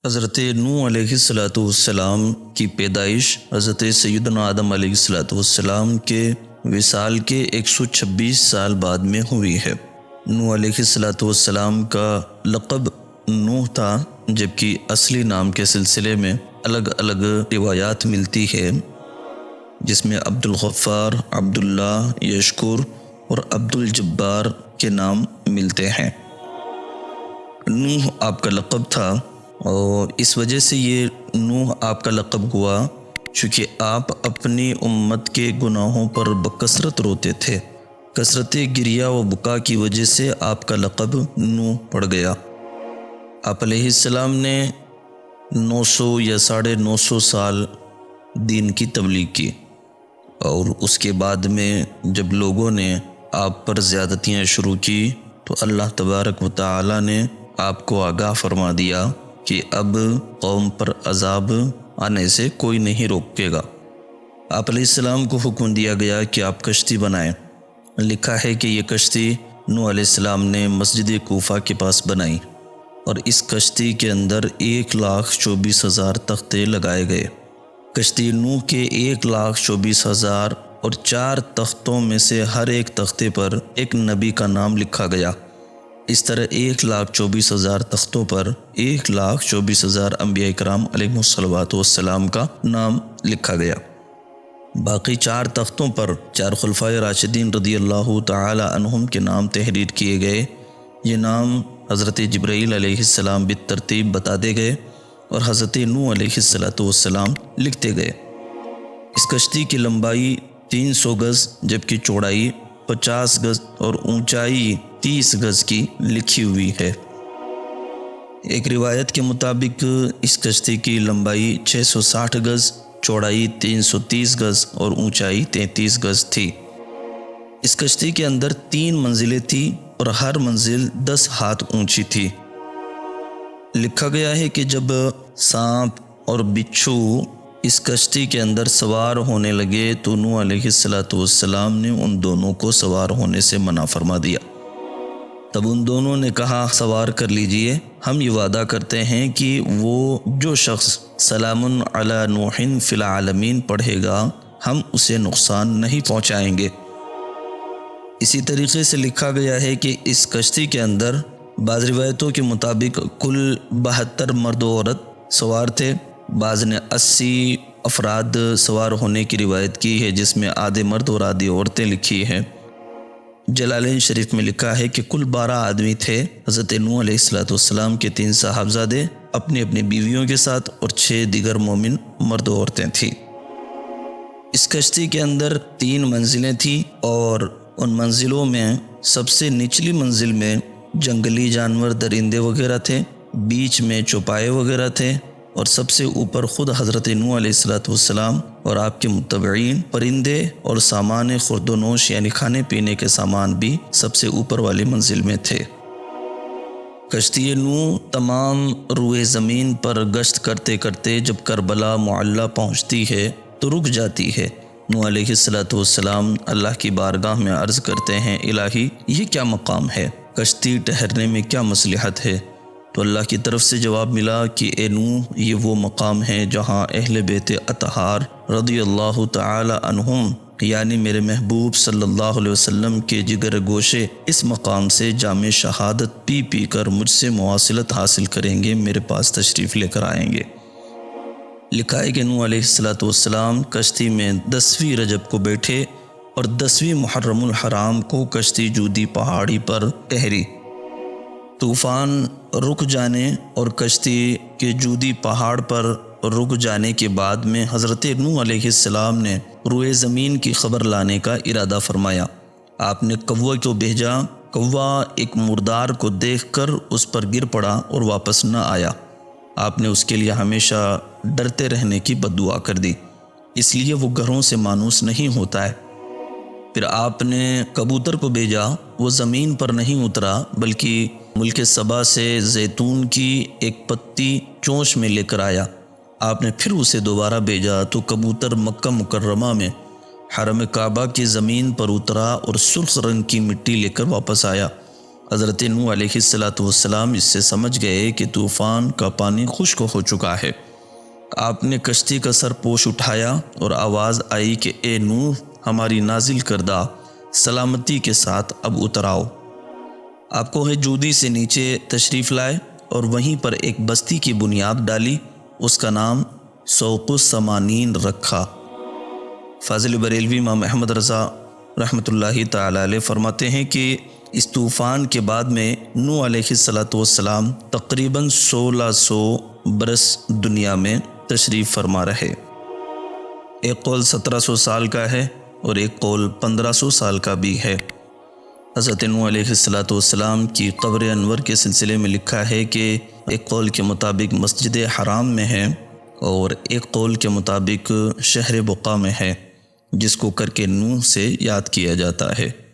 حضرت نوح علیہ السلام کی پیدائش حضرت سیدنا آدم علیہ السلام کے وصال کے 126 سال بعد میں ہوئی ہے۔ نوح علیہ السلام کا لقب نوح تھا، جبکہ اصلی نام کے سلسلے میں الگ الگ روایات ملتی ہے، جس میں عبد الغفار، عبداللہ، یشکر اور عبد الجبار کے نام ملتے ہیں۔ نوح آپ کا لقب تھا، اور اس وجہ سے یہ نوح آپ کا لقب ہوا چونکہ آپ اپنی امت کے گناہوں پر بکثرت روتے تھے۔ کثرت گریہ و بکا کی وجہ سے آپ کا لقب نوح پڑ گیا۔ آپ علیہ السلام نے 900 یا 950 سال دین کی تبلیغ کی، اور اس کے بعد میں جب لوگوں نے آپ پر زیادتیاں شروع کی تو اللہ تبارک و تعالی نے آپ کو آگاہ فرما دیا کہ اب قوم پر عذاب آنے سے کوئی نہیں روکے گا۔ آپ علیہ السلام کو حکم دیا گیا کہ آپ کشتی بنائیں۔ لکھا ہے کہ یہ کشتی نوح علیہ السلام نے مسجد کوفہ کے پاس بنائی، اور اس کشتی کے اندر 1,24,000 تختے لگائے گئے۔ کشتی نوح کے 1,24,000 اور 4 تختوں میں سے ہر ایک تختے پر ایک نبی کا نام لکھا گیا۔ اس طرح 1,24,000 تختوں پر 1,24,000 انبیاء کرام علیہ السلام کا نام لکھا گیا۔ باقی 4 تختوں پر 4 خلفائے راشدین رضی اللہ تعالی عنہم کے نام تحریر کیے گئے۔ یہ نام حضرت جبرائیل علیہ السلام بالترتیب بتا دے گئے اور حضرت نوح علیہ السلام لکھتے گئے۔ اس کشتی کی لمبائی 300 گز، جبکہ چوڑائی 50 گز اور اونچائی 30 گز کی لکھی ہوئی ہے۔ ایک روایت کے مطابق اس کشتی کی لمبائی 660 گز، چوڑائی 330 گز اور اونچائی 33 گز تھی۔ اس کشتی کے اندر 3 منزلیں تھیں اور ہر منزل 10 ہاتھ اونچی تھی۔ لکھا گیا ہے کہ جب سانپ اور بچھو اس کشتی کے اندر سوار ہونے لگے تو نوح علیہ السلام نے ان دونوں کو سوار ہونے سے منع فرما دیا۔ تب ان دونوں نے کہا سوار کر لیجئے، ہم یہ وعدہ کرتے ہیں کہ وہ جو شخص سلام علی نوح فی العالمین پڑھے گا ہم اسے نقصان نہیں پہنچائیں گے۔ اسی طریقے سے لکھا گیا ہے کہ اس کشتی کے اندر بعض روایتوں کے مطابق کل 72 مرد و عورت سوار تھے، بعض نے 80 افراد سوار ہونے کی روایت کی ہے، جس میں آدھے مرد اور آدھی عورتیں لکھی ہیں۔ جلالین شریف میں لکھا ہے کہ کل 12 آدمی تھے۔ حضرت نوح علیہ السلام کے 3 صاحبزادے اپنی اپنی بیویوں کے ساتھ اور 6 دیگر مومن مرد و عورتیں تھیں۔ اس کشتی کے اندر 3 منزلیں تھیں، اور ان منزلوں میں سب سے نچلی منزل میں جنگلی جانور، درندے وغیرہ تھے، بیچ میں چوپائے وغیرہ تھے، اور سب سے اوپر خود حضرت نوح علیہ السلام اور آپ کے متبعین، پرندے اور سامان خورد و نوش یعنی کھانے پینے کے سامان بھی سب سے اوپر والی منزل میں تھے۔ کشتی نوح تمام روئے زمین پر گشت کرتے کرتے جب کربلا معلی پہنچتی ہے تو رک جاتی ہے۔ نوح علیہ السلام اللہ کی بارگاہ میں عرض کرتے ہیں، الہی یہ کیا مقام ہے؟ کشتی ٹھہرنے میں کیا مصلحت ہے؟ تو اللہ کی طرف سے جواب ملا کہ اے نوح، یہ وہ مقام ہے جہاں اہل بیت اطہار رضی اللہ تعالی عنہم یعنی میرے محبوب صلی اللہ علیہ وسلم کے جگر گوشے اس مقام سے جام شہادت پی پی کر مجھ سے مواصلت حاصل کریں گے، میرے پاس تشریف لے کر آئیں گے۔ لکھا ہے کہ نوح علیہ السلام کشتی میں 10ویں رجب کو بیٹھے اور 10ویں محرم الحرام کو کشتی جودی پہاڑی پر ٹھہری۔ طوفان رک جانے اور کشتی کے جودی پہاڑ پر رک جانے کے بعد میں حضرت نوح علیہ السلام نے روئے زمین کی خبر لانے کا ارادہ فرمایا۔ آپ نے کوے کو بھیجا۔ کوا ایک مردار کو دیکھ کر اس پر گر پڑا اور واپس نہ آیا۔ آپ نے اس کے لیے ہمیشہ ڈرتے رہنے کی بد دعا کر دی، اس لیے وہ گھروں سے مانوس نہیں ہوتا ہے۔ پھر آپ نے کبوتر کو بھیجا، وہ زمین پر نہیں اترا بلکہ ملک سبا سے زیتون کی ایک پتی چونچ میں لے کر آیا۔ آپ نے پھر اسے دوبارہ بھیجا تو کبوتر مکہ مکرمہ میں حرم کعبہ کی زمین پر اترا اور سرخ رنگ کی مٹی لے کر واپس آیا۔ حضرت نوح علیہ السلام اس سے سمجھ گئے کہ طوفان کا پانی خشک ہو چکا ہے۔ آپ نے کشتی کا سر پوش اٹھایا اور آواز آئی کہ اے نوح، ہماری نازل کردہ سلامتی کے ساتھ اب اتر آؤ۔ آپ کوہ جودی سے نیچے تشریف لائے اور وہیں پر ایک بستی کی بنیاد ڈالی، اس کا نام سوق السمانین رکھا۔ فاضل بریلوی امام احمد رضا رحمۃ اللہ تعالی علیہ فرماتے ہیں کہ اس طوفان کے بعد میں نوح علیہ السلام تقریباً 1600 برس دنیا میں تشریف فرما رہے۔ ایک قول 1700 سال کا ہے اور ایک قول 1500 سال کا بھی ہے۔ حضرت نوح علیہ السلام کی قبر انور کے سلسلے میں لکھا ہے کہ ایک قول کے مطابق مسجد حرام میں ہے اور ایک قول کے مطابق شہر بقا میں ہے، جس کو کر کے نوح سے یاد کیا جاتا ہے۔